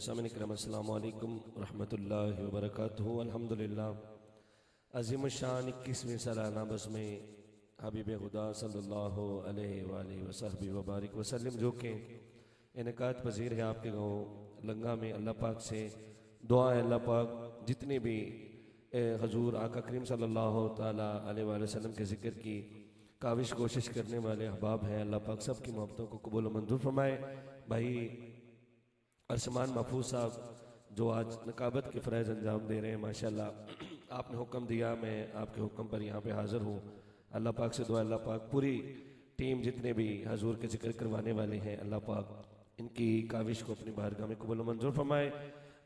سامعین کرام السلام علیکم ورحمۃ اللہ وبرکاتہ۔ الحمدللہ عظیم الشان 21ویں سالانہ بزم حبیب خدا صلی اللہ علیہ وآلہ وصحبہ وبارک وسلم جو کہ انعقاد پذیر ہے آپ کے گاؤں لنگا میں، اللہ پاک سے دعا ہے اللہ پاک جتنے بھی حضور آقا کریم صلی اللہ تعالیٰ علیہ وآلہ وسلم کے ذکر کی کاوش کوشش کرنے والے احباب ہیں، اللہ پاک سب کی محبتوں کو قبول و منظور فرمائے۔ بھائی ارسمان محفوظ صاحب جو آج نقابت کے فرائض انجام دے رہے ہیں، ماشاءاللہ آپ نے حکم دیا، میں آپ کے حکم پر یہاں پہ حاضر ہوں۔ اللہ پاک سے دعا اللہ پاک پوری ٹیم جتنے بھی حضور کے ذکر کروانے والے ہیں، اللہ پاک ان کی کاوش کو اپنی بارگاہ میں قبول و منظور فرمائے۔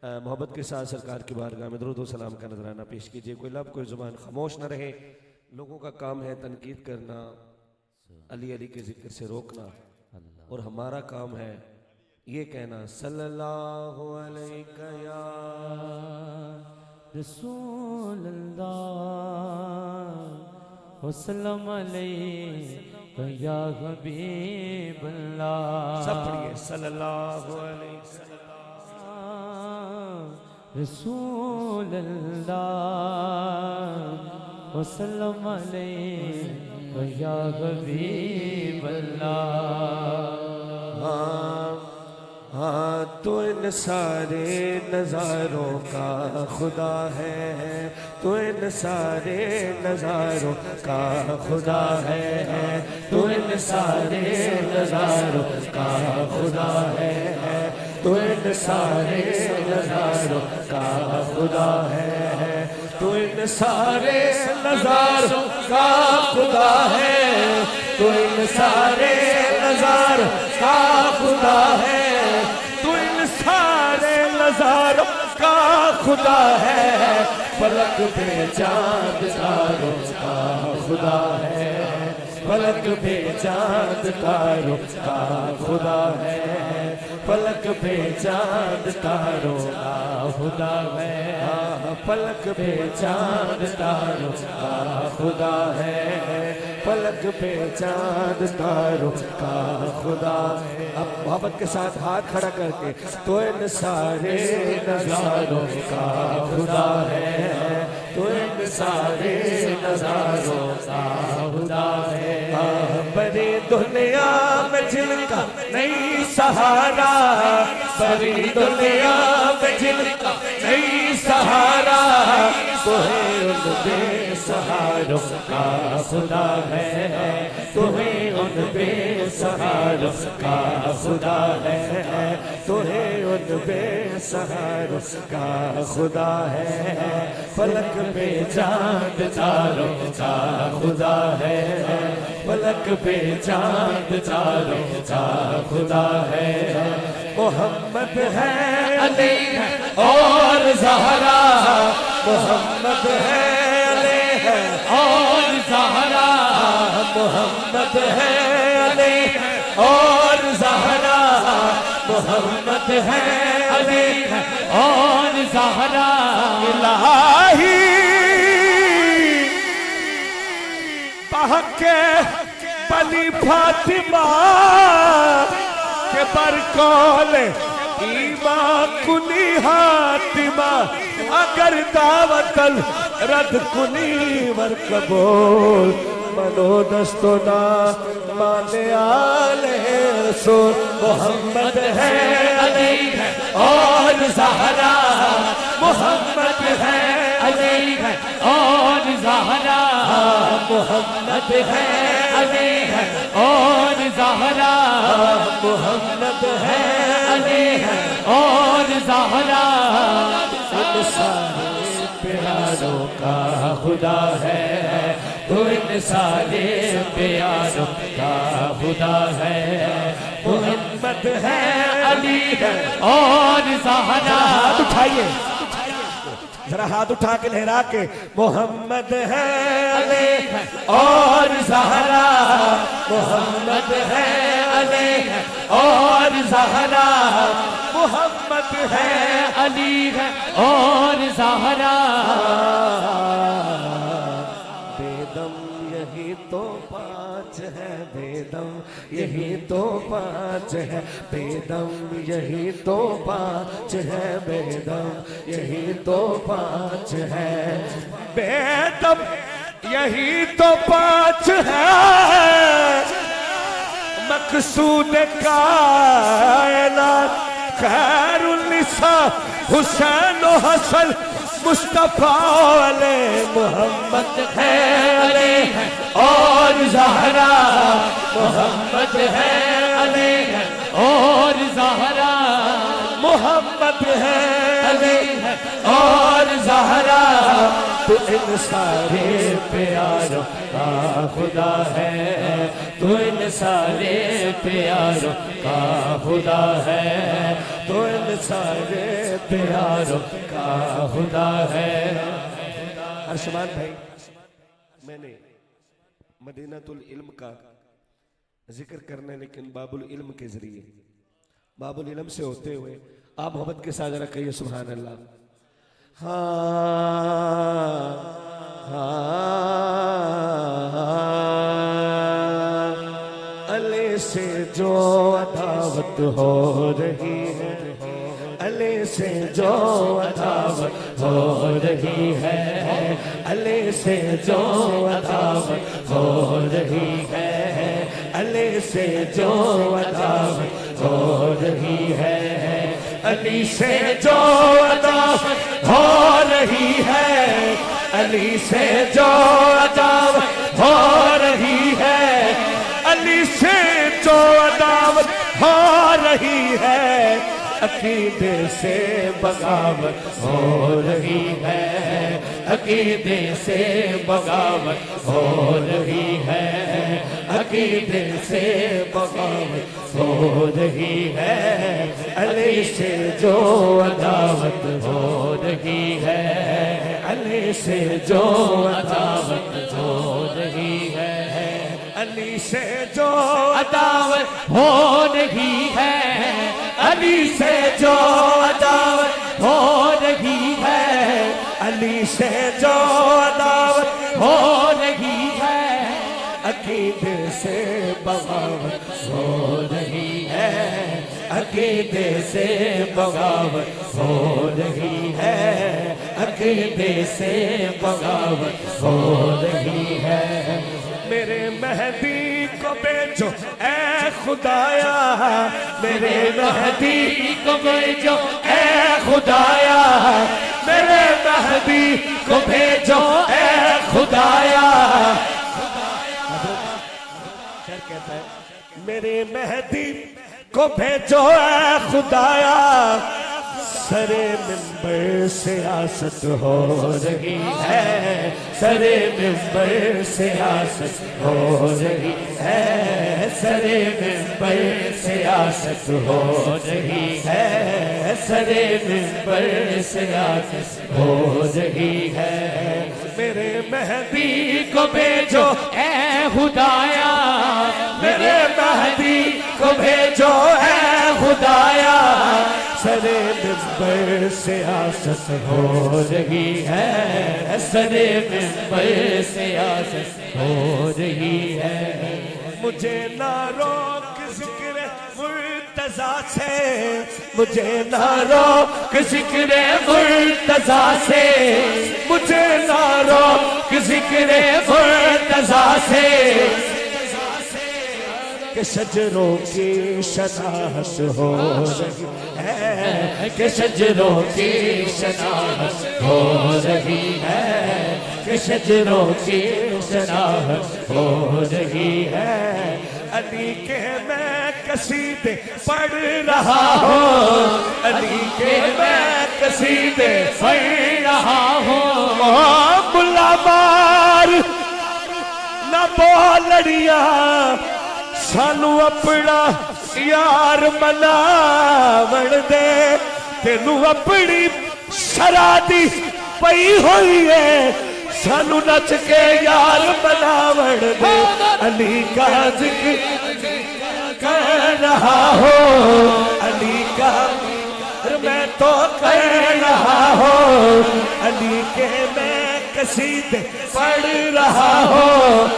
محبت کے ساتھ سرکار کی بارگاہ میں درود و سلام کا نذرانہ پیش کیجئے۔ کوئی لب کوئی زبان خاموش نہ رہے، لوگوں کا کام ہے تنقید کرنا، علی علی کے ذکر سے روکنا، اور ہمارا کام ہے یہ کہنا صلی اللہ علیہ یا رسول اللہ وسلم علیہ یا حبیب اللہ۔ سب پڑھئے صلی اللہ علیہ رسول اللہ وسلم علیہ یا حبیب اللہ۔ ہاں تو ان سارے نظاروں کا خدا ہے، تو ان سارے نظاروں کا خدا ہے، تو ان سارے نظاروں کا خدا ہے، تو ان سارے نظاروں کا خدا ہے، تو ان سارے نظاروں کا خدا ہے، تو ان سارے نظاروں کا خدا ہے، تو ان سارے نظاروں کا خدا ہے، فلک پہ چاند تاروں کا خدا ہے، فلک پہ چاند تاروں کا خدا ہے، فلک پہ چاند تاروں کا خدا ہے، فلک پہ چاند تاروں کا خدا ہے، فلک پہ چاند تاروں کا خدا ہے۔ اب محبت کے ساتھ ہاتھ کھڑا کر کے تو ان سارے نظاروں کا خدا ہے، تو ان سارے نظاروں کا خدا ہے۔ بڑی دنیا میں جن کا نہیں سہارا، بڑی دنیا میں جن کا نہیں سہارا، تمہیں ان بے سہاروں کا خدا ہے، تمہیں ان بے سہاروں کا خدا ہے، تمہیں ان بے سہاروں کا خدا ہے، فلک پہ چاند تاروں کا خدا ہے، فلک پہ چاند تاروں کا خدا ہے۔ محمد ہے علی ہے اور زہرا، محمد ہے علی ہے اور زہرا، محمد ہے علی ہے اور زہرا، محمد ہے علی ہے اور زہرا۔ الہی بحق بنی فاطمہ کے برکول ایمان کنی حاتمہ، اگر دعوت رد کنی ور قبول، منو دستو نا مانے آلے رسول۔ محمد ہے علی ہے اور زہرا، محمد ہے علی ہے اور زہرا، محمد ہے علی ہے اور زہرا، محمد ہے علی ہے اور زہرا۔ ان سارے پیاروں کا خدا ہے، تو ان سارے پیاروں کا خدا ہے، محمد ہے علی ہے اور زہرا۔ ہاتھ اٹھائیے ذرا، ہاتھ اٹھا کے لہرا کے، محمد ہے علی ہے اور زہرا، محمد ہے علی ہے اور زہرا، محمد ہے علی ہے اور زہرا۔ بے دم یہی تو پانچ ہے بے دم، یہی تو پانچ ہے بے دم، یہی تو پانچ ہے بے دم، یہی تو پانچ ہے بے دم، یہی تو پانچ ہے مقصود کائنات خیر النساء حسین و حسن مصطفیٰ علیہ محمد ہے علی ہے اور زہرا، محمد ہے علی ہے اور زہرا، محمد ہے علی ہے اور زہرا، تو ان سارے پیاروں کا خدا ہے، تو ان سارے پیاروں کا خدا ہے، تو ان سارے پیاروں کا خدا ہے۔ ارشمان بھائی، میں نے مدینۃ العلم کا ذکر کرنا ہے لیکن باب العلم کے ذریعے، باب العلم سے ہوتے ہوئے آپ محبت کے ساتھ ذرا کہیے سبحان اللہ۔ علی سے جو عداوت ہو رہی ہے، علی سے جو عداوت ہو رہی ہے، علی سے جو عداوت ہو رہی ہے، علی سے جو عداوت ہو رہی ہے، علی سے جو عداوت ہو رہی ہے، علی سے جو عداوت ہو رہی ہے، علی سے جو عداوت ہو رہی ہے، عقیدے سے بغاوت ہو رہی ہے، عقیدے سے بغاوت ہو رہی ہے، عقیدے سے بغاوت ہو رہی ہے، علی سے جو عداوت ہو رہی ہے، علی سے جو عداوت ہو رہی ہے، علی سے جو عداوت ہو رہی ہے، علی سے جو عداوت ہو رہی ہے، علی سے جو عداوت ہو رہی ہے، عقیدے سے بغاوت ہو رہی ہے، عقیدے سے بغاوت ہو رہی ہے، عقیدے سے بغاوت ہو رہی ہے، میرے مہدی کو بیچو اے خدایا، میرے مہدی کو بھیجو اے خدایا، میرے مہدی کو بھیجو اے خدایا، کہتا ہے میرے مہدی کو بھیجو اے خدایا، سرے منبر سیاست ہو رہی ہے، سرے منبر سیاست ہو رہی ہے، سرے منبر سیاست ہو رہی ہے، سرے منبر سیاست ہو رہی ہے، میرے مہدی مہدی کو بھیجو اے خدایا، میرے مہدی کو بھیجو اے خدایا، سرے منبر سیاست ہو رہی ہے، سرے منبر سیاست ہو رہی ہے، مجھے نہ روک ذکر مرتضیٰ سے، مجھے نہ روک ذکر مرتضیٰ سے، مجھے نہ روک ذکر مرتضیٰ سے، کہ شجروں کی شناخت ہو رہی ہے، کہ شجروں کی شناخت ہو رہی ہے، کہ شجروں کی شناخت ہو رہی ہے، علی کے میں قصیدے پڑھ رہا ہوں، علی کے میں قصیدے پڑھ رہا ہوں، ملا مار نہ بولڑیاں، سانو اپنا یار مناون دے، تینو اپنی شرادی پئی ہوئی ہے، سانو نچ کے یار مناون دے، علی کا ذکر کر رہا ہوں، علی کا میں تو کر رہا ہوں، علی کے میں قصیدے پڑھ رہا ہوں،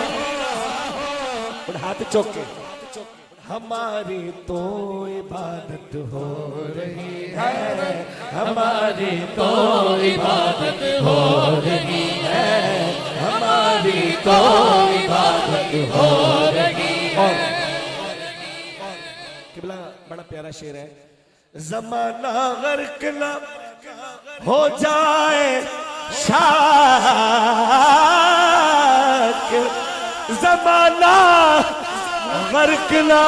ہاتھ چوکے ہماری تو عبادت ہو رہی ہے ہماری تو عبادت ہو رہی ہے ہماری تو عبادت ہو رہی ہے قبلہ بڑا پیارا شعر ہے زمانہ غرق نہ ہو جائے شاک زمانہ غرق نہ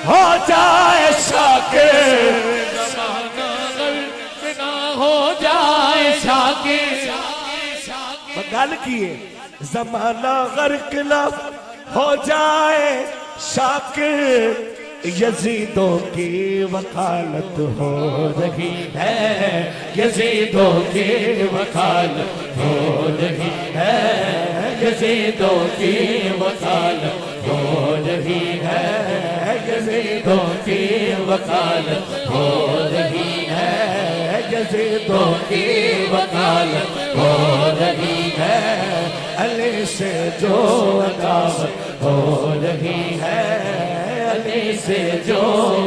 ہو جائے شاکر زمانہ غرق نہ ہو جائے شاکر گل کیے زمانہ غرق نہ ہو جائے شاکر یزیدوں کی وکالت ہو رہی ہے یزیدوں کی وکالت ہو رہی ہے یزیدوں کی وکالت ہو رہی ہے یزیدوں کی وکالت ہو رہی ہے یزیدوں کی وکالت ہو رہی ہے علی سے جو عداوت ہو رہی ہے علی سے جو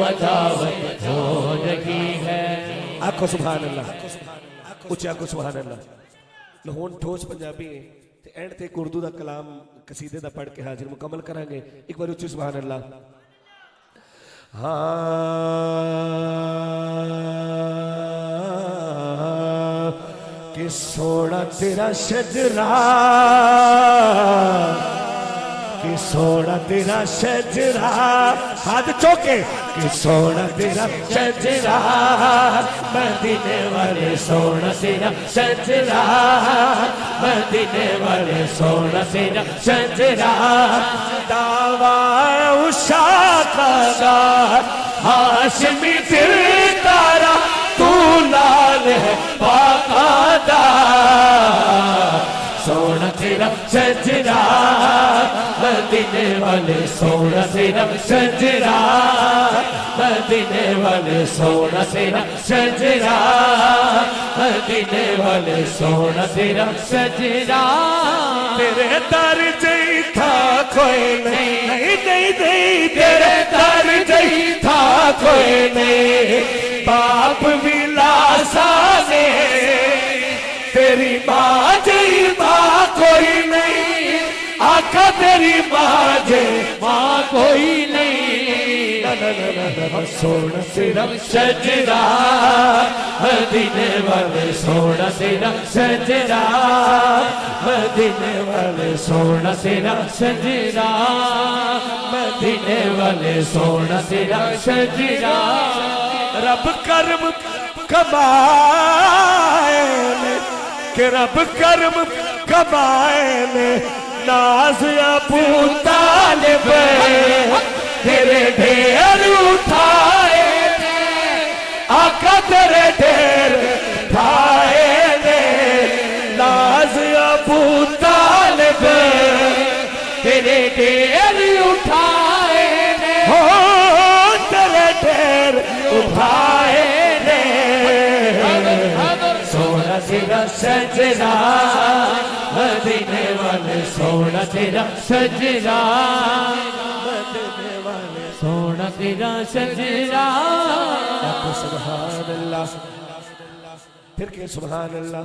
عداوت ہو رہی ہے آکھو سبحان اللہ اچھا آکھو سبحان اللہ لہون ٹھوس پنجابی ہے تے اینڈ تے ایک اردو دا کلام قصیدے دا پڑھ کے حاضر مکمل کریں گے ایک بار اچھی سبحان اللہ ہاں کہ سونا تیرا شجرہ کہ سونا تیرا شجرہ ہاتھ چوکے کہ سونا تیرا شجرہ مدینے والے سونا تیرا شجرہ مدینے والے سونا تیرا شجرہ دعویٰ عشاق دار ہاشمی دل تارا تو لال ہے باقاعدہ سونا تیرا شجرہ مدینے والے سونا تیرا شجرہ مدینے والے سونا تیرا شجرہ مدینے والے سونا تیرا شجرہ تیرے در جئی تھا کوئی نہیں نہیں تیرے در جئی تھا کوئی نہیں باپ بھی لاسانے تیری ماں جئی ماں کوئی نہیں آقا تیری ماں جئی ماں کوئی نہیں سونا تیرا شجرہ مدینے والے سونا تیرا شجرہ مدینے والے سونا تیرا شجرہ مدینے والے سونا تیرا شجرہ رب کرم کمائے کہ رب کرم کمائے ناز ابو طالب تیرے ڈھیر اٹھائے آقا تیرے ڈھیر اٹھائے ناز ابو طالب تیرے ڈھیر اٹھائے ہو تیرے ڈھیر اٹھائے سونا تیرا شجرہ مدینے والے سونا تیرا شجرہ مدینے والے سونا تیرا شجرہ سبحان اللہ پھر کہ سبحان اللہ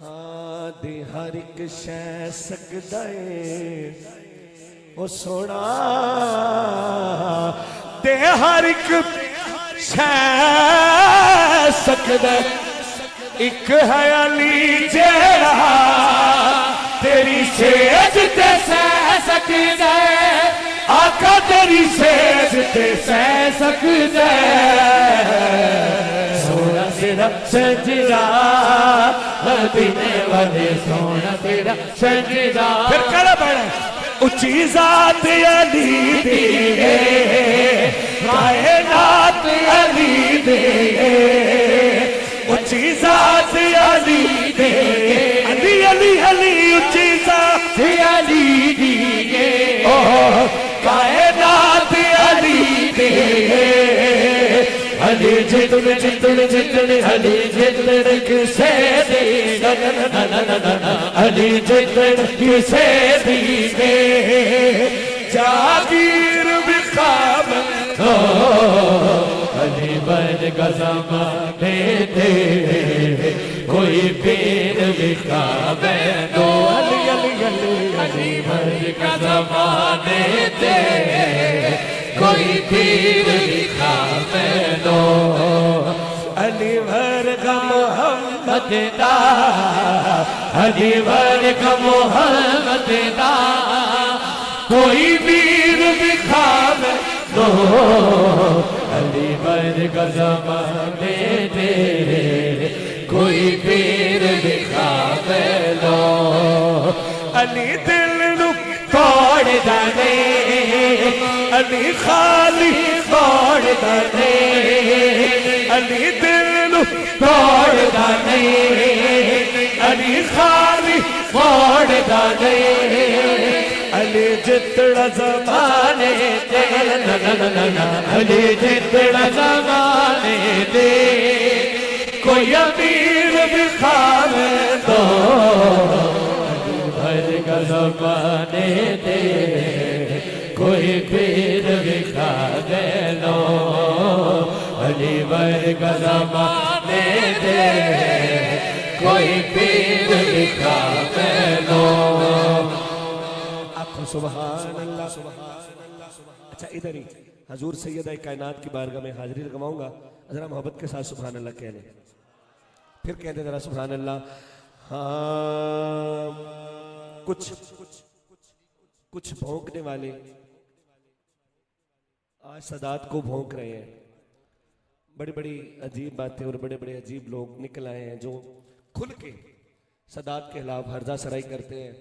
ہاں دے ہر ایک شے سکدا ہے او سونا دے ہر ایک شے سکدا ہے ایک ہے علی جیڑا تیری سیج تے سہ سکدا ہے آقا تیری سیج تے سہ سکدا ہے سونا تیرا شجرہ مدینے والے سونا تیرا شجرہ پھر کڑا بڑھا اچھی ذات علی دے کائنات علی دے اچھی ذات علی دے علی علی علی اچھی ذات علی دی کائنات علی دے علی جتنے جتنے جتنے علی جتنے کسے دی علی جتنے کسے دی جاگیر بھی خواب علی بن کا زمانے دے کوئی پیر بھی خواب دو علی علی علی علی بن کا زمانے دے کوئی پیر بھی خواب دو علی بھر کا محمد دا علی بن کا محمد دا کوئی پیر بھی خواب دو علی بن کا زمانے دے کوئی پیر بھی خواب دو علی دل نو توڑ دے علی خالی توڑ دے علی دل نو توڑ دے علی خالی توڑ دے علی جتڑا زمانے علی جتنا زمانے دے کوئی امیر بھی خواب دو علی بھر کا زمانے دے کوئی پیر بھی خواب دو علی بھر کا زمانے دے کوئی پیر بھی خواب دو سبحان اللہ. اچھا ادھر ہی حضور سیدہ کائنات کی بارگاہ میں حاضری لگواؤں گا، ذرا محبت کے ساتھ سبحان اللہ کہہ لیں، پھر کہہ دیں ذرا سبحان اللہ. ہاں کچھ بھونکنے والے آج سادات کو بھونک رہے ہیں. بڑی بڑی عجیب باتیں اور بڑے بڑے عجیب لوگ نکل آئے ہیں جو کھل کے سادات کے خلاف ہرزہ سرائی کرتے ہیں.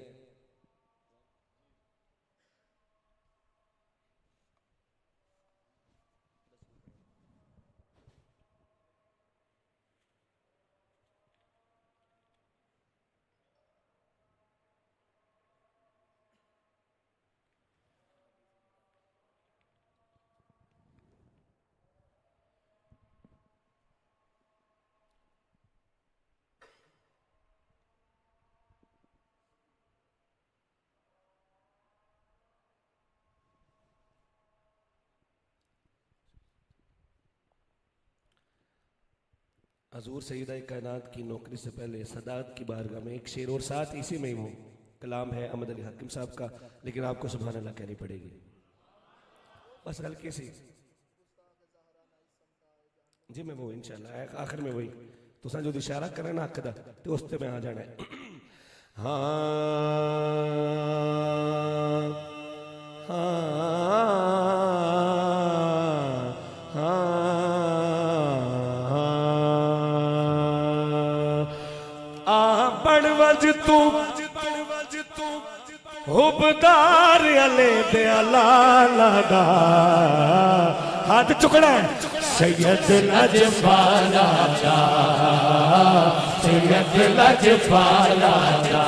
حضور سیدہ کائنات کی نوکری سے پہلے سادات کی بارگاہ میں ایک شعر اور ساتھ اسی میں وہ کلام ہے احمد علی حاکم صاحب کا، لیکن آپ کو سبحان اللہ کہنی پڑے گی بس ہلکی سی. جی میں وہ انشاءاللہ آخر میں وہی تو جو اشارہ کرے نا حق دا تو اس تے میں آ جانا ہے. ہاں بڑ وج تو حبدار علی دے لالا دا ہاتھ چکڑا ہے. سید لجپالا دا سید لجپالا دا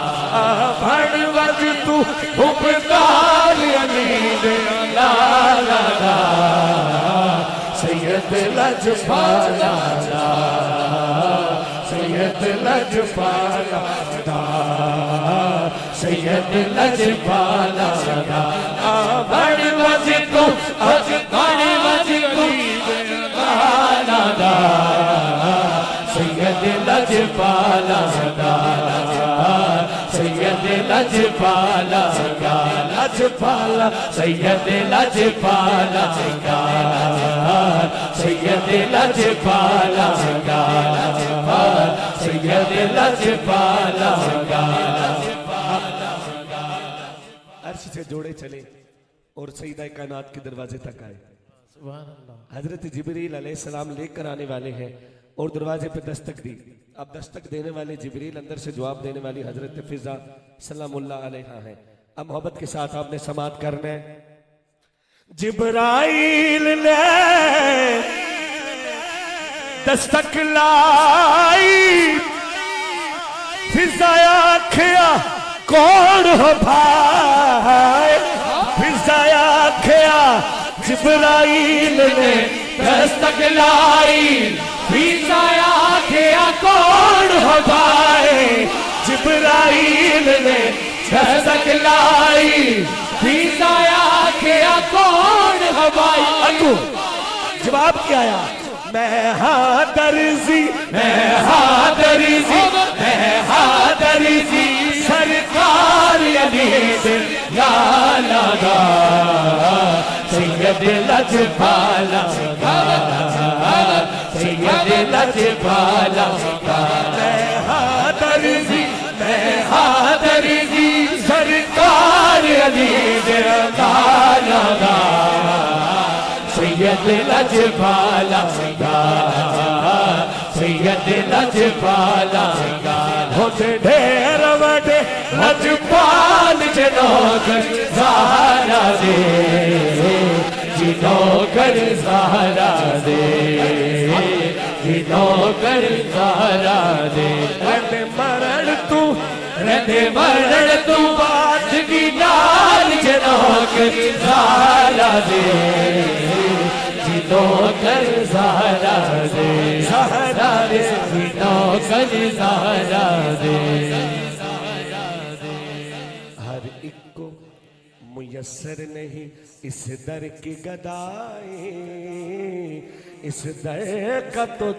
بڑ وج تو حبدار علی دے لالا دا سید لجپالا دا سید لجپالا دا سید لجپالا دا بڑ وج تو بڑ وج تو لالا دا سید لجپالا دا سید لجپالا دا لجپالا سید لجپالا دا سید لجپالا دا سید لجپالا دا. عرش سے جوڑے چلے اور سیدہ کائنات کے دروازے تک آئے. حضرت جبریل علیہ السلام لے کر آنے والے ہیں اور دروازے پہ دستک دی. اب دستک دینے والے جبریل، اندر سے جواب دینے والی حضرت فضا سلام اللہ علیہ ہیں. اب محبت کے ساتھ آپ نے سماعت کرنا ہے. جبرائیل نے دستک لائی، فضا آکھیا کون ہو بھائی، فضا آکھیا جبرائیل نے دستک لائی، فضا آکھیا کون ہو بھائی. جبرائیل نے دستک لائی، فضا آکھیا کون ہوائی اگو جواب کیا آیا میں ہاں درزی میں حاضری جی میں حاضری جی سرکار علی دل لالا دا سید لجپالا دا سید لجپالا دا میں ہاں درزی میں حاضری جی سرکار علی دل لالا دا سید لجپالا دا سید لجپالا دا ہوتے ڈھیر وڈے لجپال جنوکر زہرا دے جنوکر زہرا دے جنوکر زہرا دے رہتے مرن تو رہتے مرن تو بادگی نال جنوکر زہرا دے جنوکر زہرا دے زہرا دے جنوکر زہرا دے ہر ایک کو میسر نہیں اس در کی گدائی اس در کا تو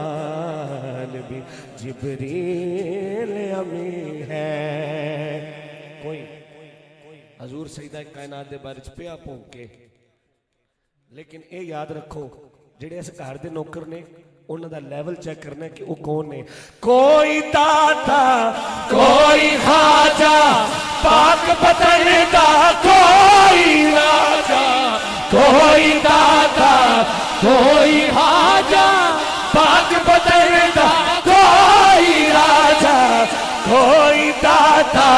دربان بھی جبریل امی ہے کوئی حضور سیدہ کائنات دے بارے چ پیا پونکے لیکن اے یاد رکھو جڑے اس گھر دے نوکر نے انہاں دا لیول چیک کرنا ہے کہ وہ کون نے کوئی داتا کوئی خواجہ پاک پتن دا کوئی راجہ کوئی داتا کوئی خواجہ پاک پتن دا کوئی راجہ کوئی داتا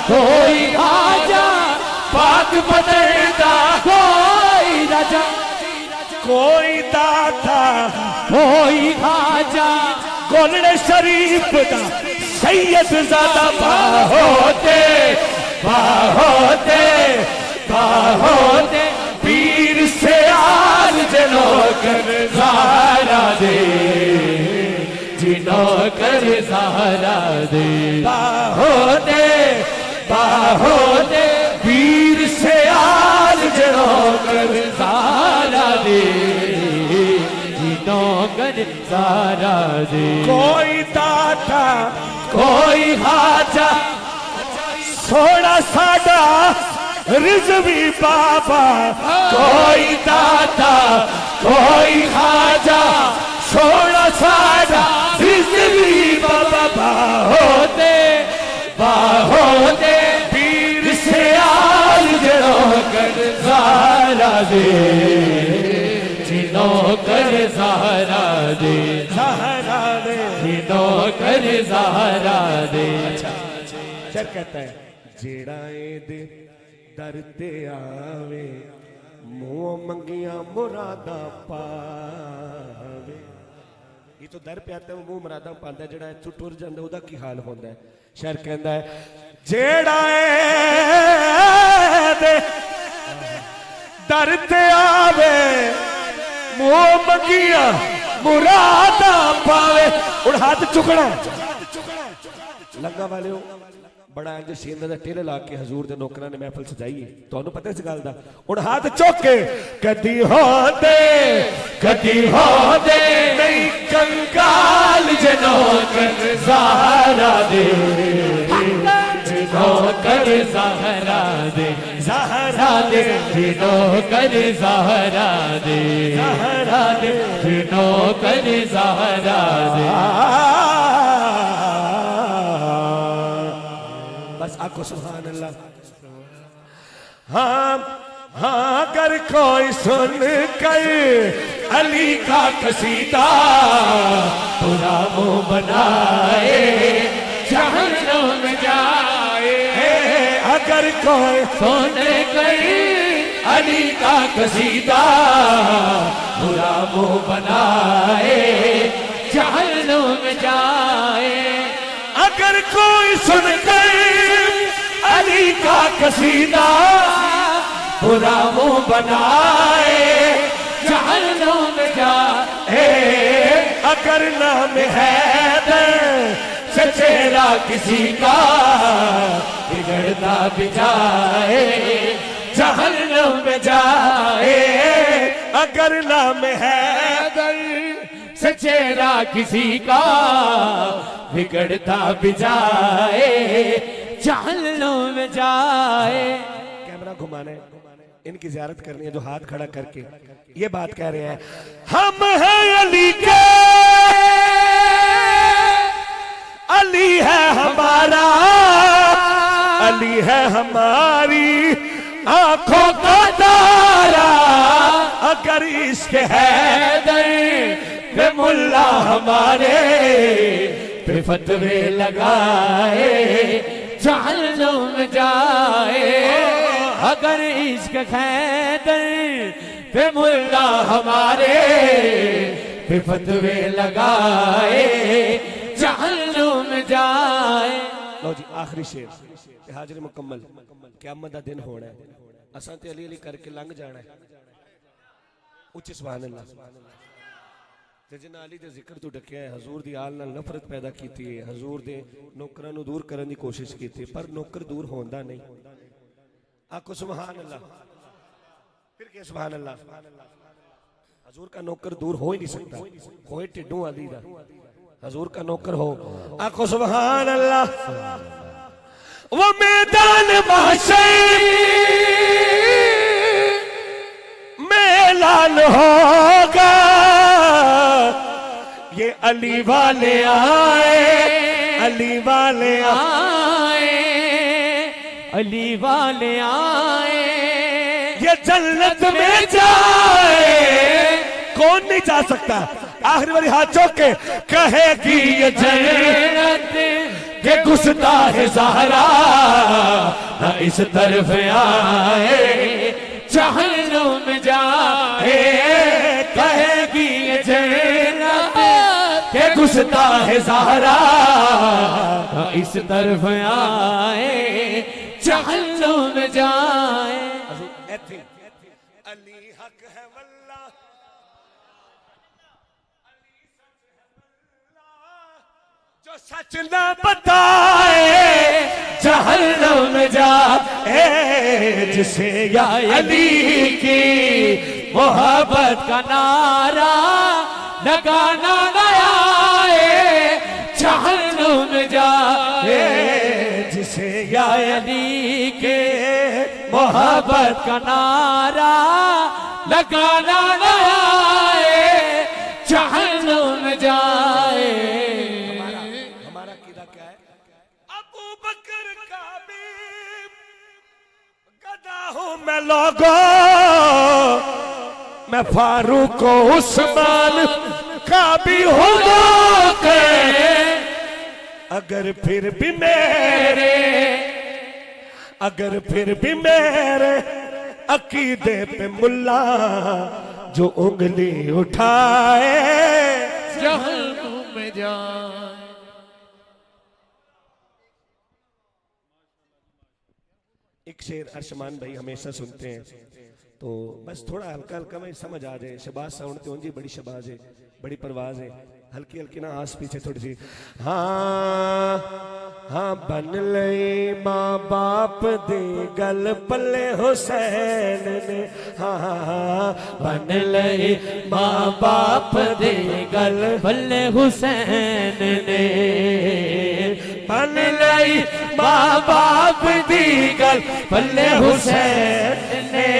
کوئی خواجہ پاک پتن دا کوئی راجہ کوئی داتا کوئی خواجہ گولڑ شریف دا سید زادہ باہوتے باہوتے باہوتے پیر سے آل جنوکر زہرا دے جنوکر زہرا دے باہوتے باہوتے پیر سے آل جنوکر زہرا دے جنوکر زہرا دے کوئی داتا کوئی خواجہ سونا ساڈا رضوی بابا کوئی داتا کوئی خواجہ سونا ساڈا رضوی بابا باہوتے باہوتے پیر سے آل جنوکر زہرا دے جنوکر زہرا دے زہرا دے جنوکر زہرا دے شر کہتا ہے جیڑا اے دے در تے آوے منہ منگیاں مراداں پاوے یہ تو در پہ آتا ہے منہ مراداں پاندا ہے جڑا اتھوں ٹر جاندا اودا کی حال ہوندا ہے شعر کہندا ہے جیڑا اے دے در تے آوے منہ منگیاں مراداں پاوے اور ہاتھ چکنا لگا والے ہو بڑا انج سیندہ دا ٹیلے لا کے حضور دے نوکراں نے محفل سجائی ہے تو انہوں پتہ اس گل دا ہن ہاتھ چوک کے کدی ہو دے نہیں کنگال جنوکر زہرا دے جنوکر زہرا دے زہرا دے جنوکر زہرا دے زہرا دے جنوکر زہرا دے بس آکو سبحان اللہ ہاں ہاں اگر کوئی سن کر علی کا قصیدہ برا منہ بنائے جہنم جائے اگر کوئی سن کر علی کا قصیدہ برا منہ بنائے جہنم جائے اگر کوئی سن کر علی کا قصیدہ برا منہ بنائے جہنم جائے اگر نام حیدر سے چہرہ کسی کا بگڑتا بجائے جہنم میں جائے اگر نام حیدر سے چہرہ کسی کا بگڑتا بھی جائے جہنم میں جائے. کیمرہ گھمانا ہے, ان کی زیارت کرنی ہے جو ہاتھ کھڑا کر کے یہ بات کہہ رہے ہیں, ہم ہیں علی کے, علی ہے ہمارا, علی ہے ہماری آنکھوں کا تارا, اگر عشق حیدر پہ ملا ہمارے پہ فتوے لگائے جہنم میں جائے. اگر عشق حیدر پہ ملا ہمارے پہ فتوے لگائے جہنم میں جائے. لو جی آخری شعر حاضر مکمل. قیامت دا دن ہونا ہے, اساں تے علی علی کر کے لنگ جانا ہے. اچھی سبحان اللہ. تے جنہاں علی دے ذکر تو ڈکیا ہے, حضور دی آل نال نفرت پیدا کیتی ہے, حضور دے نوکراں نو دور کرن دی کوشش کیتی, پر نوکر دور ہوندا نہیں. آکو سبحان اللہ. پھر کہ سبحان اللہ. حضور کا نوکر دور ہو ہی نہیں سکتا, ہوئے ٹڈوں علی دا, حضور کا نوکر ہو. آکو سبحان اللہ. وہ میدان محشر میں اعلان ہوگا, یہ علی والے آئے, علی والے آئے, علی والے آئے, یہ جنت میں جائے. کون نہیں جا سکتا؟ آخری والی ہاتھ چوک کے کہے گی یہ جنت کہ گستاخ زہرا نہ اس طرف آئے جہنم میں جائے. کہے گی یہ جنت کہ گستاخ زہرا نہ اس طرف آئے جہنم میں جائے. علی حق ہے واللہ, جو سچ نہ بتائے جہنم میں جائے. جسے یا علی کی محبت کا نعرہ لگانا نہ آئے جہنم میں جائے. جسے یا علی کے محبت کا نعرہ لگانا نہ آئے جہنم میں جائے. ہمارا عقیدہ کیا ہے؟ ابو بکر کا بھی گدا ہوں میں لوگوں, میں فاروق و عثمان کا بھی ہوں موقع, اگر پھر بھی میرے, اگر پھر بھی میرے عقیدے پہ ملا جو انگلی اٹھائے جہنم میں جائے. ایک شعر ارشمان بھائی ہمیشہ سنتے ہیں تو بس تھوڑا ہلکا ہلکا میں سمجھ آ جائے. شباز ساؤنڈ تے جی بڑی شباز ہے, بڑی پرواز ہے, ہلکی ہلکی نا آس پیچھے تھوڑی سی. ہاں ہاں بن لئی ماں باپ دی گل پلے حسین نے, ہاں بن لئی ماں باپ دی گل پلے حسین نے, بن لئی ماں باپ دی گل پلے حسین نے,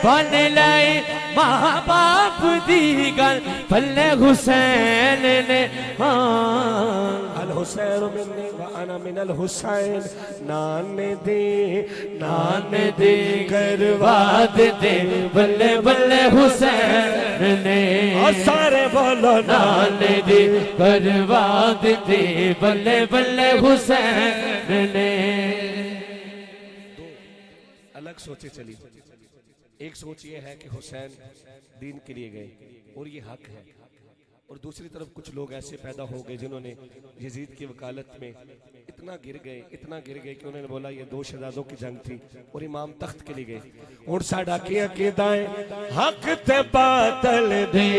بن لئی ماں باپ دی گل پلے حسین نے. ہاں الحسین منی وانا من الحسین, نان دی کرواد دے بلے بلے حسین نے, اور سارے بولو نان دی کرواد دے بلے بلے حسین نے. الگ سوچے چلی. ایک سوچ یہ ہے کہ حسین دین کے لیے گئے اور یہ حق ہے, اور دوسری طرف کچھ لوگ ایسے پیدا ہو گئے جنہوں نے یزید کی وکالت میں اتنا گر گئے کہ انہوں نے بولا یہ دو شہزادوں کی جنگ تھی اور امام تخت کے لیے گئے. اور ساڈا کی عقیدہ ہے حق تے باطل دی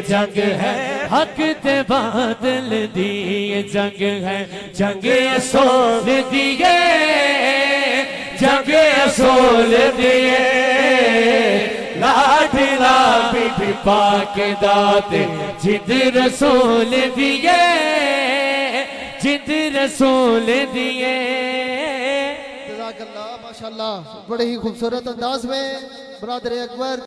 جنگ ہے, حق تے باطل دی جنگ ہے, جنگ سون دیے جنگ اصول دیے لاڈلا پیٹھ پاک داتے جد رسول دیے جد رسول دیے جزاک اللہ ماشاءاللہ بڑے ہی خوبصورت انداز میں برادر اکبر